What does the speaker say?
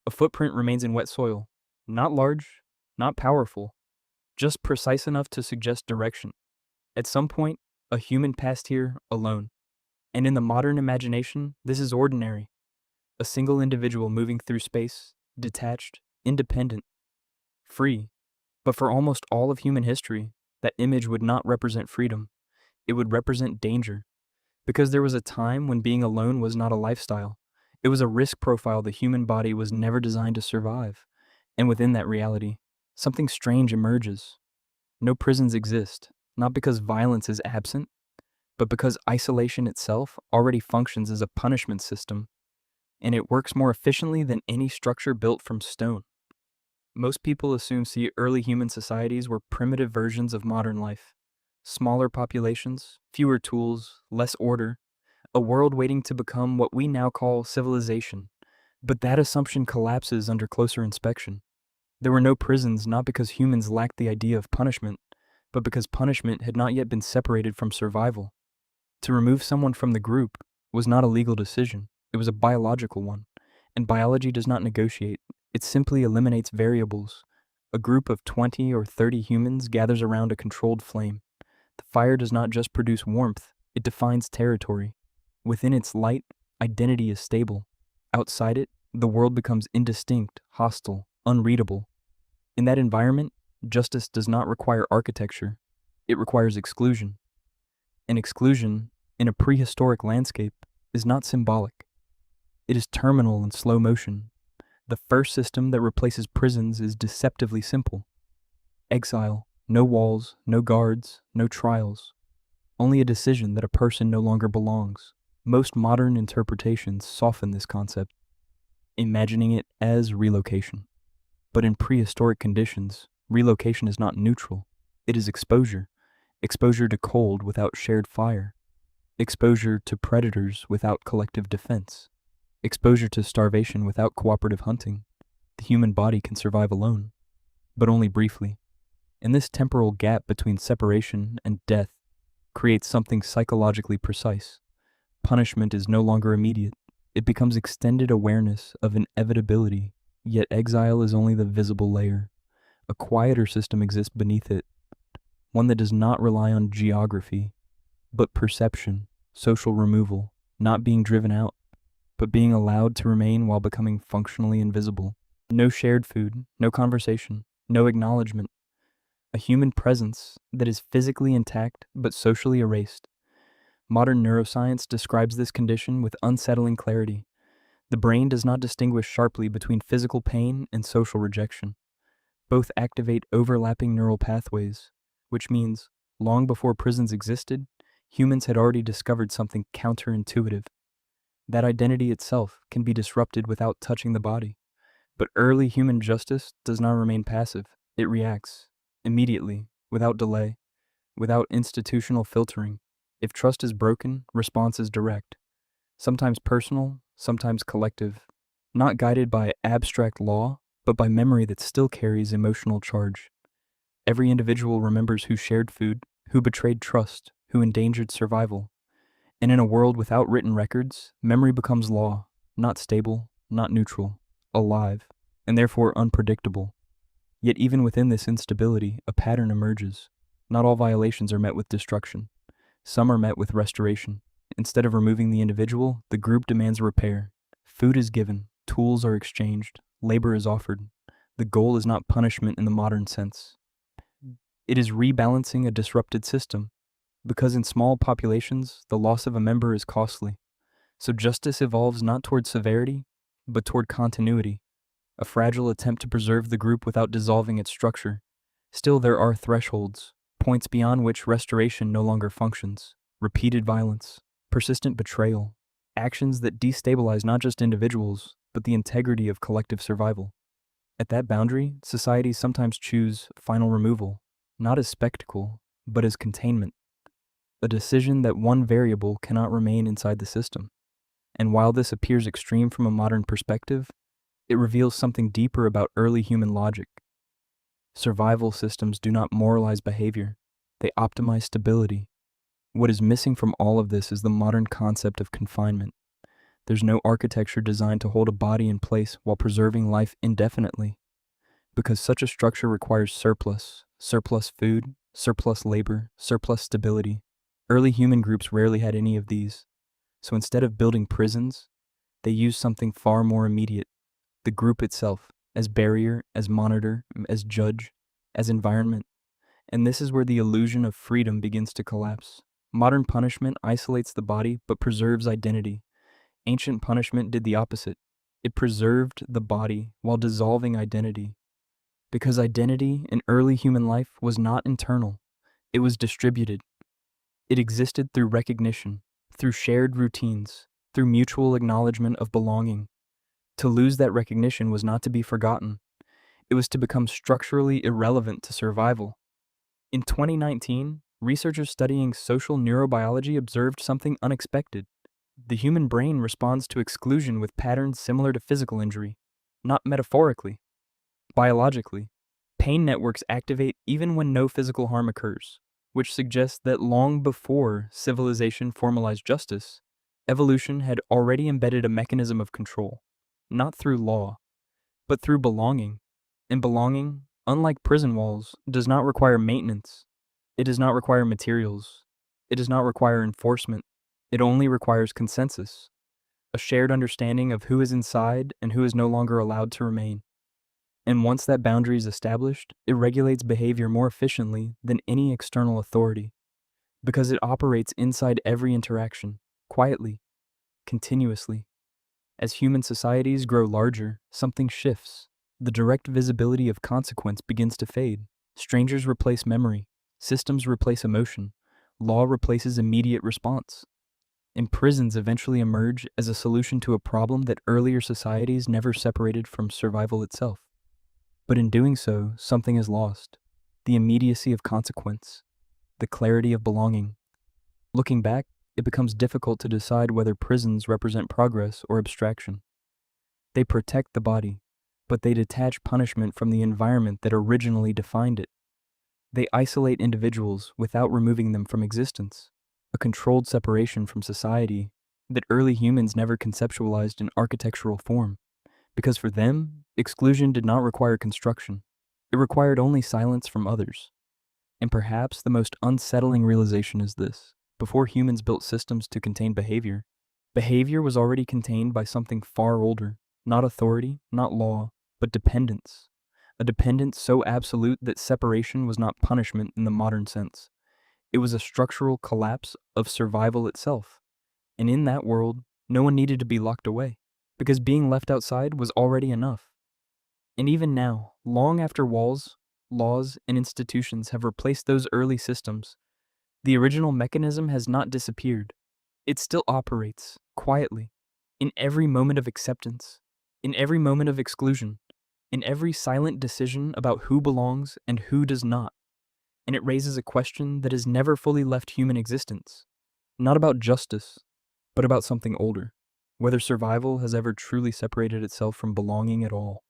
A footprint remains in wet soil, not large, not powerful, just precise enough to suggest direction. At some point, a human passed here alone. And in the modern imagination, this is ordinary. A single individual moving through space, detached, independent, free. But for almost all of human history, that image would not represent freedom. It would represent danger. Because there was a time when being alone was not a lifestyle. It was a risk profile the human body was never designed to survive. And within that reality, something strange emerges. No prisons exist, not because violence is absent, but because isolation itself already functions as a punishment system, and it works more efficiently than any structure built from stone. Most people assume early human societies were primitive versions of modern life. Smaller populations, fewer tools, less order, a world waiting to become what we now call civilization. But that assumption collapses under closer inspection. There were no prisons not because humans lacked the idea of punishment, but because punishment had not yet been separated from survival. To remove someone from the group was not a legal decision, it was a biological one, and biology does not negotiate, it simply eliminates variables. A group of 20 or 30 humans gathers around a controlled flame. The fire does not just produce warmth, it defines territory. Within its light, identity is stable. Outside it, the world becomes indistinct, hostile, unreadable. In that environment, justice does not require architecture, it requires exclusion. And exclusion, in a prehistoric landscape, is not symbolic. It is terminal and slow motion. The first system that replaces prisons is deceptively simple. Exile, no walls, no guards, no trials. Only a decision that a person no longer belongs. Most modern interpretations soften this concept, imagining it as relocation. But in prehistoric conditions, relocation is not neutral. It is exposure. Exposure to cold without shared fire. Exposure to predators without collective defense. Exposure to starvation without cooperative hunting. The human body can survive alone, but only briefly. And this temporal gap between separation and death creates something psychologically precise. Punishment is no longer immediate. It becomes extended awareness of inevitability, yet exile is only the visible layer. A quieter system exists beneath it, one that does not rely on geography, but perception, social removal, not being driven out, but being allowed to remain while becoming functionally invisible. No shared food, no conversation, no acknowledgement. A human presence that is physically intact but socially erased. Modern neuroscience describes this condition with unsettling clarity. The brain does not distinguish sharply between physical pain and social rejection. Both activate overlapping neural pathways, which means, long before prisons existed, humans had already discovered something counterintuitive. That identity itself can be disrupted without touching the body. But early human justice does not remain passive. It reacts, immediately, without delay, without institutional filtering. If trust is broken, response is direct. Sometimes personal, sometimes collective. Not guided by abstract law, but by memory that still carries emotional charge. Every individual remembers who shared food, who betrayed trust, who endangered survival. And in a world without written records, memory becomes law, not stable, not neutral, alive, and therefore unpredictable. Yet even within this instability, a pattern emerges. Not all violations are met with destruction. Some are met with restoration. Instead of removing the individual, the group demands repair. Food is given, tools are exchanged, labor is offered. The goal is not punishment in the modern sense. It is rebalancing a disrupted system, because in small populations, the loss of a member is costly. So justice evolves not toward severity, but toward continuity, a fragile attempt to preserve the group without dissolving its structure. Still, there are thresholds, points beyond which restoration no longer functions. Repeated violence, persistent betrayal, actions that destabilize not just individuals, but the integrity of collective survival. At that boundary, societies sometimes choose final removal, not as spectacle, but as containment. A decision that one variable cannot remain inside the system. And while this appears extreme from a modern perspective, it reveals something deeper about early human logic. Survival systems do not moralize behavior, they optimize stability. What is missing from all of this is the modern concept of confinement. There's no architecture designed to hold a body in place while preserving life indefinitely, because such a structure requires surplus food, surplus labor, surplus stability. Early human groups rarely had any of these, so instead of building prisons, they used something far more immediate, the group itself, as barrier, as monitor, as judge, as environment. And this is where the illusion of freedom begins to collapse. Modern punishment isolates the body but preserves identity. Ancient punishment did the opposite. It preserved the body while dissolving identity. Because identity in early human life was not internal, it was distributed. It existed through recognition, through shared routines, through mutual acknowledgement of belonging. To lose that recognition was not to be forgotten. It was to become structurally irrelevant to survival. In 2019, researchers studying social neurobiology observed something unexpected. The human brain responds to exclusion with patterns similar to physical injury, not metaphorically, biologically. Pain networks activate even when no physical harm occurs, which suggests that long before civilization formalized justice, evolution had already embedded a mechanism of control, not through law, but through belonging. And belonging, unlike prison walls, does not require maintenance. It does not require materials. It does not require enforcement. It only requires consensus, a shared understanding of who is inside and who is no longer allowed to remain. And once that boundary is established, it regulates behavior more efficiently than any external authority, because it operates inside every interaction, quietly, continuously. As human societies grow larger, something shifts. The direct visibility of consequence begins to fade. Strangers replace memory. Systems replace emotion. Law replaces immediate response. And prisons eventually emerge as a solution to a problem that earlier societies never separated from survival itself. But in doing so, something is lost. The immediacy of consequence. The clarity of belonging. Looking back, it becomes difficult to decide whether prisons represent progress or abstraction. They protect the body, but they detach punishment from the environment that originally defined it. They isolate individuals without removing them from existence, a controlled separation from society that early humans never conceptualized in architectural form, because for them, exclusion did not require construction. It required only silence from others. And perhaps the most unsettling realization is this. Before humans built systems to contain behavior, behavior was already contained by something far older, not authority, not law, but dependence. A dependence so absolute that separation was not punishment in the modern sense. It was a structural collapse of survival itself. And in that world, no one needed to be locked away, because being left outside was already enough. And even now, long after walls, laws, and institutions have replaced those early systems, the original mechanism has not disappeared. It still operates, quietly, in every moment of acceptance, in every moment of exclusion, in every silent decision about who belongs and who does not. And it raises a question that has never fully left human existence. Not about justice, but about something older. Whether survival has ever truly separated itself from belonging at all.